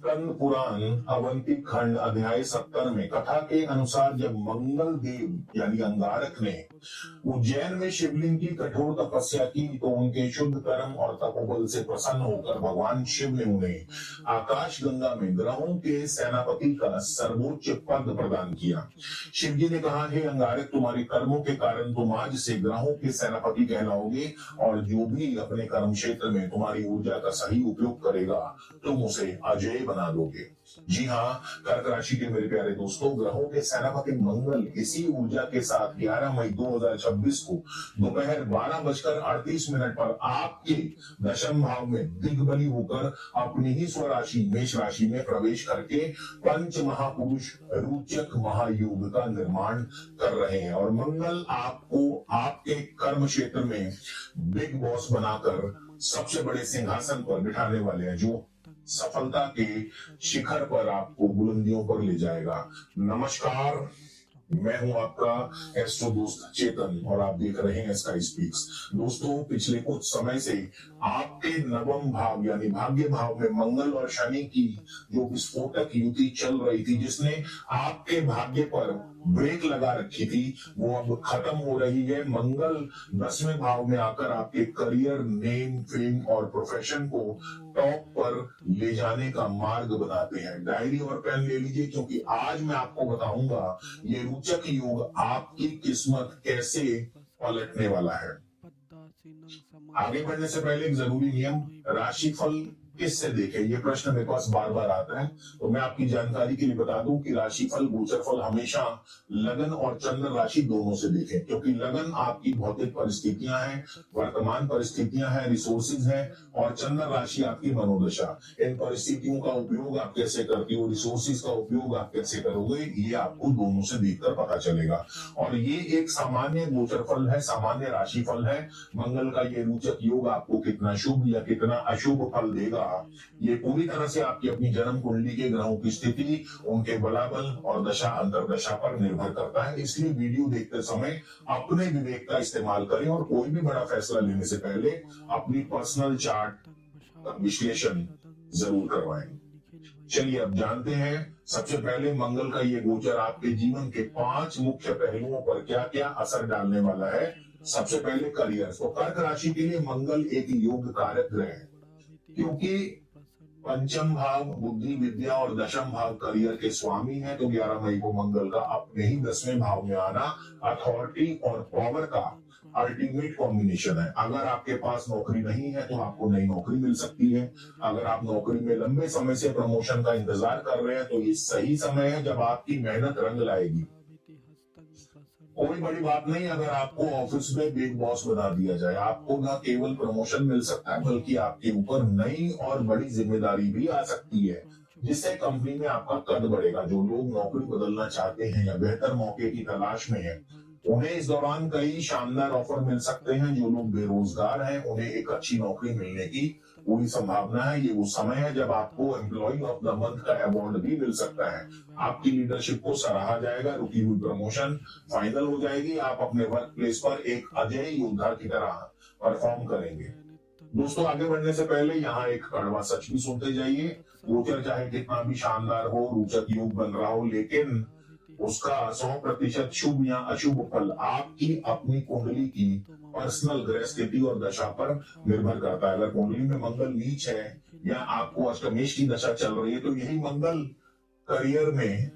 स्कंद पुराण अवंती खंड अध्याय 70 में कथा के अनुसार जब मंगल देव यानी अंगारक ने उज्जैन में शिवलिंग की कठोर तपस्या की तो उनके शुद्ध कर्म और तपोबल से प्रसन्न होकर भगवान शिव ने उन्हें आकाश गंगा में ग्रहों के सेनापति का सर्वोच्च पद प्रदान किया। शिव जी ने कहा, हे अंगारक, तुम्हारे कर्मों के कारण तुम आज से ग्रहों के सेनापति कहलाओगे और जो भी अपने कर्म क्षेत्र में तुम्हारी ऊर्जा का सही उपयोग करेगा तुम उसे अजय बना दोगे। जी हाँ, कर्क राशि के मेरे प्यारे दोस्तों, ग्रहों के सेनापति मंगल इसी ऊर्जा के साथ 11 मई 2026 को दोपहर 12:38 पर आपके दशम भाव में दिग्बली होकर अपनी ही स्वराशि मेष राशि में प्रवेश करके पंच महापुरुष रोचक महायुग का निर्माण कर रहे हैं और मंगल आपको आपके कर्म क्षेत्र में बिग बॉस बनाकर सबसे बड़े सिंहासन पर बिठाने वाले हैं, जो सफलता के शिखर पर आपको बुलंदियों पर ले जाएगा। नमस्कार, मैं हूं आपका एस्ट्रो दोस्त चेतन और आप देख रहे हैं स्काई स्पीक्स। दोस्तों, पिछले कुछ समय से आपके नवम भाव यानी भाग्य भाव में मंगल और शनि की जो विस्फोटक युति चल रही थी, जिसने आपके भाग्य पर ब्रेक लगा रखी थी, वो अब खत्म हो रही है। मंगल 10वें भाव में आकर आपके करियर, नेम, फेम और प्रोफेशन को टॉप पर ले जाने का मार्ग बनाते हैं। डायरी और पेन ले लीजिए, क्योंकि आज मैं आपको बताऊंगा ये रोचक योग आपकी किस्मत कैसे पलटने वाला है। आगे बढ़ने से पहले एक जरूरी नियम, राशिफल किससे देखें, ये प्रश्न मेरे पास बार बार आता है, तो मैं आपकी जानकारी के लिए बता दूं कि राशिफल, गोचरफल हमेशा लगन और चंद्र राशि दोनों से देखें, क्योंकि लगन आपकी भौतिक परिस्थितियां हैं, वर्तमान परिस्थितियां हैं, रिसोर्सेज हैं, और चंद्र राशि आपकी मनोदशा। इन परिस्थितियों का उपयोग आप कैसे करते हो, रिसोर्सेज का उपयोग आप कैसे करोगे, ये आपको दोनों से देखकर पता चलेगा। और ये एक सामान्य गोचरफल है, सामान्य राशिफल है। मंगल का ये रोचक योग आपको कितना शुभ या कितना अशुभ फल देगा, ये पूरी तरह से आपकी अपनी जन्म कुंडली के ग्रहों की स्थिति, उनके बलाबल और दशा अंतरदशा पर निर्भर करता है। इसलिए वीडियो देखते समय अपने विवेक का इस्तेमाल करें और कोई भी बड़ा फैसला लेने से पहले अपनी पर्सनल चार्ट का विश्लेषण जरूर करवाएं। चलिए अब जानते हैं, सबसे पहले मंगल का ये गोचर आपके जीवन के 5 मुख्य पहलुओं पर क्या क्या असर डालने वाला है। सबसे पहले करियर। तो कर्क राशि के लिए मंगल एक योग कारक ग्रह है, क्योंकि पंचम भाव बुद्धि, विद्या और दशम भाव करियर के स्वामी है। तो 11 मई को मंगल का अपने ही 10वें भाव में आना अथॉरिटी और पावर का अल्टीमेट कॉम्बिनेशन है। अगर आपके पास नौकरी नहीं है तो आपको नई नौकरी मिल सकती है। अगर आप नौकरी में लंबे समय से प्रमोशन का इंतजार कर रहे हैं तो ये सही समय है जब आपकी मेहनत रंग लाएगी। कोई बड़ी बात नहीं अगर आपको ऑफिस में बिग बॉस बना दिया जाए, आपको ना केवल प्रमोशन मिल सकता है बल्कि आपके ऊपर नई और बड़ी जिम्मेदारी भी आ सकती है, जिससे कंपनी में आपका कद बढ़ेगा। जो लोग नौकरी बदलना चाहते हैं या बेहतर मौके की तलाश में हैं, उन्हें इस दौरान कई शानदार ऑफर मिल सकते हैं। जो लोग बेरोजगार हैं, उन्हें एक अच्छी नौकरी मिलने की पूरी संभावना है। ये वो समय है जब आपको एम्प्लॉय ऑफ द मंथ का अवार्ड भी मिल सकता है। आपकी लीडरशिप को सराहा जाएगा, रुकी हुई प्रमोशन फाइनल हो जाएगी, आप अपने वर्क प्लेस पर एक अजय योद्धा की तरह परफॉर्म करेंगे। दोस्तों, आगे बढ़ने से पहले यहाँ एक कड़वा सच भी सुनते जाइए। गोचर चाहे कितना भी शानदार हो, रोचक योग बन रहा हो, लेकिन उसका 100% शुभ या अशुभ फल आपकी अपनी कुंडली की पर्सनल ग्रह स्थिति और दशा पर निर्भर करता है। अगर कुंडली में मंगल नीच है या आपको अष्टमेश की दशा चल रही है तो यही मंगल करियर में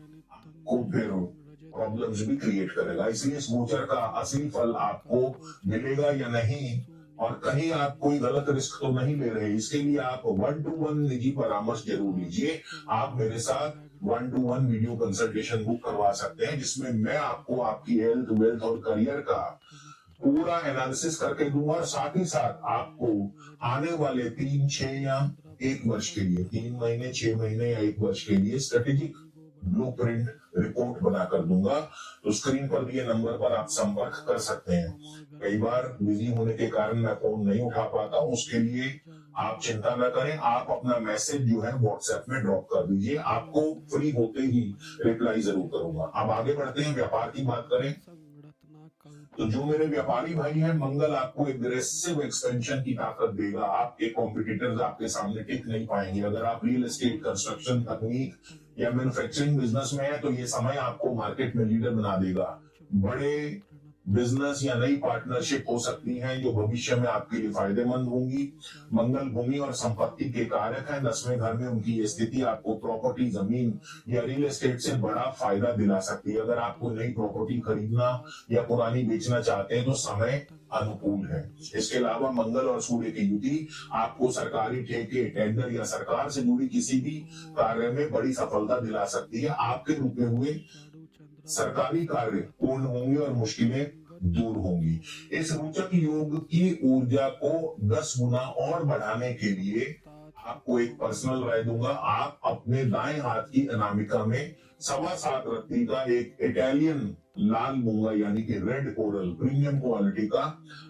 को फिर प्रॉब्लम्स भी क्रिएट करेगा। इसलिए इस गोचर का असली फल आपको मिलेगा या नहीं, और कहीं आप कोई गलत रिस्क तो नहीं ले रहे, इसके लिए आप 1-to-1 निजी परामर्श जरूर लीजिए। आप मेरे साथ 1-to-1 वीडियो कंसल्टेशन बुक करवा सकते हैं, जिसमें मैं आपको आपकी हेल्थ, वेल्थ और करियर का पूरा एनालिसिस करके दूंगा, और साथ ही साथ आपको आने वाले 3, 6 या 1 वर्ष के लिए, 3 महीने, 6 महीने या 1 वर्ष के लिए स्ट्रेटेजिक ब्लूप्रिंट रिपोर्ट बनाकर दूंगा। तो स्क्रीन पर दिए नंबर पर आप संपर्क कर सकते हैं। कई बार बिजी होने के कारण मैं फोन नहीं उठा पाता हूं, उसके लिए आप चिंता न करें, आप अपना मैसेज जो है व्हाट्सएप में ड्रॉप कर दीजिए, आपको फ्री होते ही रिप्लाई जरूर करूंगा। अब आगे बढ़ते हैं, व्यापार की बात करें तो जो मेरे व्यापारी भाई हैं, मंगल आपको एग्रेसिव एक्सपेंशन की ताकत देगा। आपके कॉम्पिटिटर्स आपके सामने टिक नहीं पाएंगे। अगर आप रियल एस्टेट, कंस्ट्रक्शन, तकनीक या मैन्युफैक्चरिंग बिजनेस में है तो ये समय आपको मार्केट में लीडर बना देगा। बड़े बिजनेस या नई पार्टनरशिप हो सकती हैं जो भविष्य में आपके लिए फायदेमंद होंगी। मंगल भूमि और संपत्ति के कारक हैं। 10वें घर में उनकी ये स्थिति आपको प्रॉपर्टी, जमीन या रियल एस्टेट से बड़ा फायदा दिला सकती है। अगर आपको नई प्रॉपर्टी खरीदना या पुरानी बेचना चाहते हैं तो समय अनुकूल है। इसके अलावा मंगल और सूर्य की युति आपको सरकारी ठेके, टेंडर या सरकार से जुड़ी किसी भी कार्य में बड़ी सफलता दिला सकती है। आपके रुके हुए सरकारी कार्य पूर्ण होंगे और मुश्किलें दूर होंगी। इस रोचक योग की ऊर्जा को 10 गुना और बढ़ाने के लिए आपको एक पर्सनल राय दूंगा। आप अपने दाएं हाथ की अनामिका में 7.25 रत्ती का एक इटालियन लाल मूंगा यानी कि रेड कोरल प्रीमियम क्वालिटी का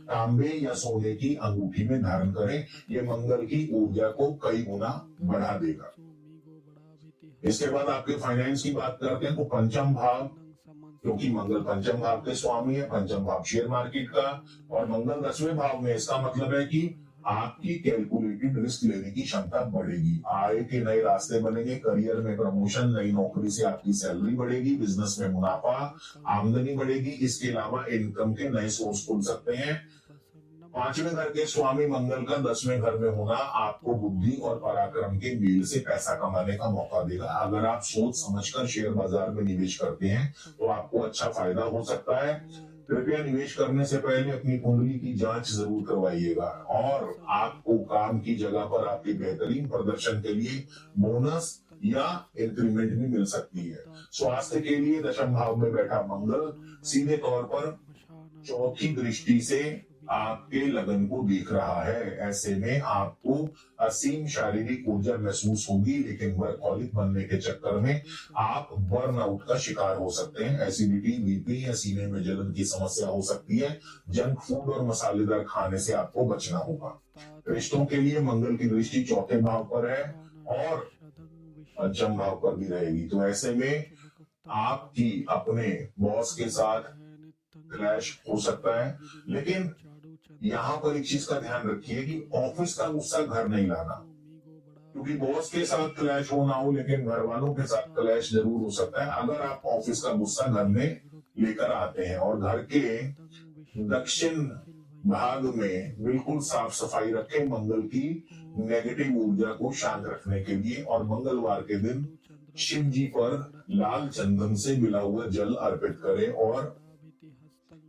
तांबे या सोने की अंगूठी में धारण करें। यह मंगल की ऊर्जा को कई गुना बढ़ा देगा। इसके बाद आपके फाइनेंस की बात करते हैं तो पंचम भाव, क्योंकि मंगल पंचम भाव के स्वामी है, पंचम भाव शेयर मार्केट का, और मंगल 10वें भाव में, इसका मतलब है कि आपकी कैलकुलेटेड रिस्क लेने की क्षमता बढ़ेगी। आय के नए रास्ते बनेंगे, करियर में प्रमोशन, नई नौकरी से आपकी सैलरी बढ़ेगी, बिजनेस में मुनाफा, आमदनी बढ़ेगी। इसके अलावा इनकम के नए सोर्स खुल सकते हैं। 5वें घर के स्वामी मंगल का 10वें घर में होना आपको बुद्धि और पराक्रम के मेल से पैसा कमाने का मौका देगा। अगर आप सोच समझकर शेयर बाजार में निवेश करते हैं तो आपको अच्छा फायदा हो सकता है। कृपया निवेश करने से पहले अपनी कुंडली की जांच जरूर करवाइएगा, और आपको काम की जगह पर आपके बेहतरीन प्रदर्शन के लिए बोनस या इंक्रीमेंट भी मिल सकती है। स्वास्थ्य के लिए दशम भाव में बैठा मंगल सीधे तौर पर चौथी दृष्टि से आपके लगन को देख रहा है। ऐसे में आपको असीम शारीरिक ऊर्जा महसूस होगी, लेकिन वर्कहॉलिक बनने के चक्कर में आप बर्नआउट का शिकार हो सकते हैं। एसिडिटी, बीपी या सीने में जलन की समस्या हो सकती है। जंक फूड और मसालेदार खाने से आपको बचना होगा। रिश्तों के लिए मंगल की दृष्टि चौथे भाव पर है और पंचम भाव पर भी रहेगी। तो ऐसे में आपकी अपने बॉस के साथ क्लैश हो सकता है, लेकिन यहाँ पर एक चीज का ध्यान रखिए कि ऑफिस का गुस्सा घर नहीं लाना, क्योंकि बॉस के साथ क्लैश हो ना हो लेकिन घर वालों के साथ क्लैश जरूर हो सकता है। अगर आप ऑफिस का गुस्सा घर में लेकर आते हैं, और घर के दक्षिण भाग में बिल्कुल साफ सफाई रखें मंगल की नेगेटिव ऊर्जा को शांत रखने के लिए। और मंगलवार के दिन शिव जी पर लाल चंदन से मिला हुआ जल अर्पित करें और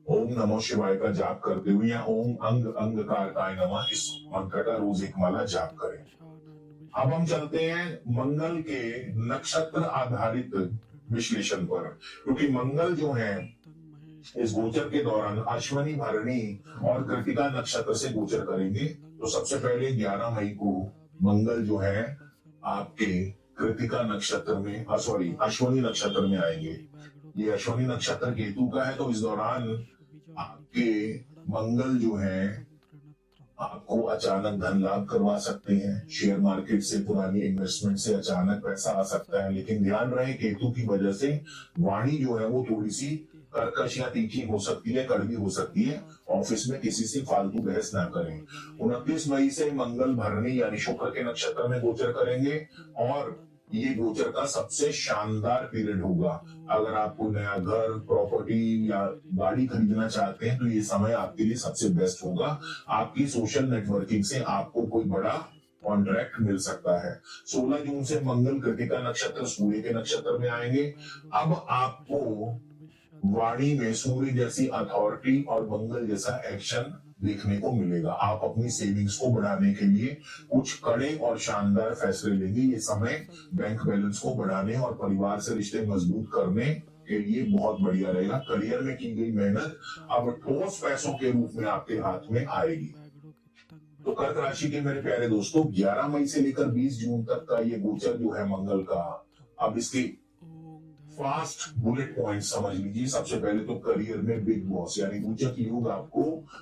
ओम नमो शिवाय का जाप करते हुए या ओम अंग अंगकारकाय नमः इस मंत्र का रोज एक माला जाप करें। अब हम चलते हैं मंगल के नक्षत्र आधारित विश्लेषण पर, क्योंकि मंगल जो है इस गोचर के दौरान अश्विनी, भरणी और कृतिका नक्षत्र से गोचर करेंगे। तो सबसे पहले 11 मई को मंगल जो है आपके कृतिका नक्षत्र में, अश्विनी नक्षत्र में आएंगे। ये अश्विनी नक्षत्र केतु का है, तो इस दौरान आपके मंगल जो है आपको अचानक धन लाभ करवा सकते हैं। शेयर मार्केट से, पुरानी इन्वेस्टमेंट से अचानक पैसा आ सकता है, लेकिन ध्यान रहे केतु की वजह से वाणी जो है वो थोड़ी सी कर्कश या तीखी हो सकती है, कड़वी हो सकती है। ऑफिस में किसी से फालतू बहस ना करें। 29 मई से मंगल भरणी यानी शुक्र के नक्षत्र में गोचर करेंगे, और ये गोचर का सबसे शानदार पीरियड होगा। अगर आपको नया घर, प्रॉपर्टी या गाड़ी खरीदना चाहते हैं तो ये समय आपके लिए सबसे बेस्ट होगा। आपकी सोशल नेटवर्किंग से आपको कोई बड़ा कॉन्ट्रैक्ट मिल सकता है। 16 जून से मंगल कृतिका नक्षत्र सूर्य के नक्षत्र में आएंगे। अब आपको वाणी में सूर्य जैसी अथॉरिटी और मंगल जैसा एक्शन देखने को मिलेगा। आप अपनी सेविंग्स को बढ़ाने के लिए कुछ कड़े और शानदार फैसले लेंगे। ये समय बैंक बैलेंस को बढ़ाने और परिवार से रिश्ते मजबूत करने के लिए बहुत बढ़िया रहेगा। करियर में की गई मेहनत अब ठोस पैसों के रूप में आपके हाथ में आएगी। तो कर्क राशि के मेरे प्यारे दोस्तों, 11 मई से लेकर 20 जून तक का ये गोचर जो है मंगल का, अब इसकी फास्ट बुलेट पॉइंट समझ लीजिए। सबसे पहले तो करियर में बिग बॉस यानी रोचक योग आपको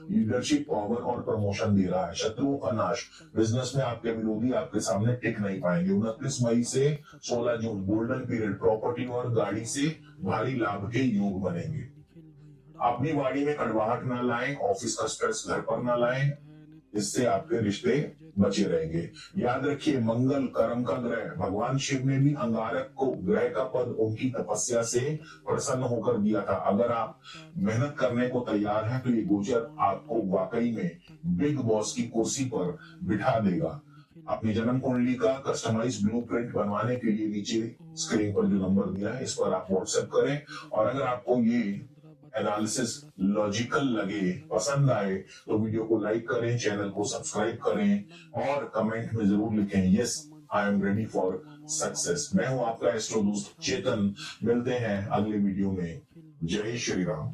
लीडरशिप, पावर और प्रमोशन दे रहा है। शत्रुओं का नाश, बिजनेस में आपके विरोधी आपके सामने टिक नहीं पाएंगे। 29 मई से 16 जून गोल्डन पीरियड, प्रॉपर्टी और गाड़ी से भारी लाभ के योग बनेंगे। अपनी वाणी में कड़वाहट ना लाएं, ऑफिस का स्ट्रेस घर पर ना लाएं, इससे आपके रिश्ते बचे रहेंगे। याद रखिए, मंगल कर्म का ग्रह, भगवान शिव ने भी अंगारक को ग्रह का पद उनकी तपस्या से प्रसन्न होकर दिया था। अगर आप मेहनत करने को तैयार हैं तो ये गोचर आपको वाकई में बिग बॉस की कुर्सी पर बिठा देगा। अपनी जन्म कुंडली का कस्टमाइज ब्लूप्रिंट बनवाने के लिए नीचे स्क्रीन पर जो नंबर दिया है इस पर आप व्हाट्सएप करें। और अगर आपको ये एनालिसिस लॉजिकल लगे, पसंद आए, तो वीडियो को लाइक करें, चैनल को सब्सक्राइब करें और कमेंट में जरूर लिखें yes I am ready for success. मैं हूं आपका एस्ट्रो दोस्त चेतन। मिलते हैं अगले वीडियो में। जय श्री राम।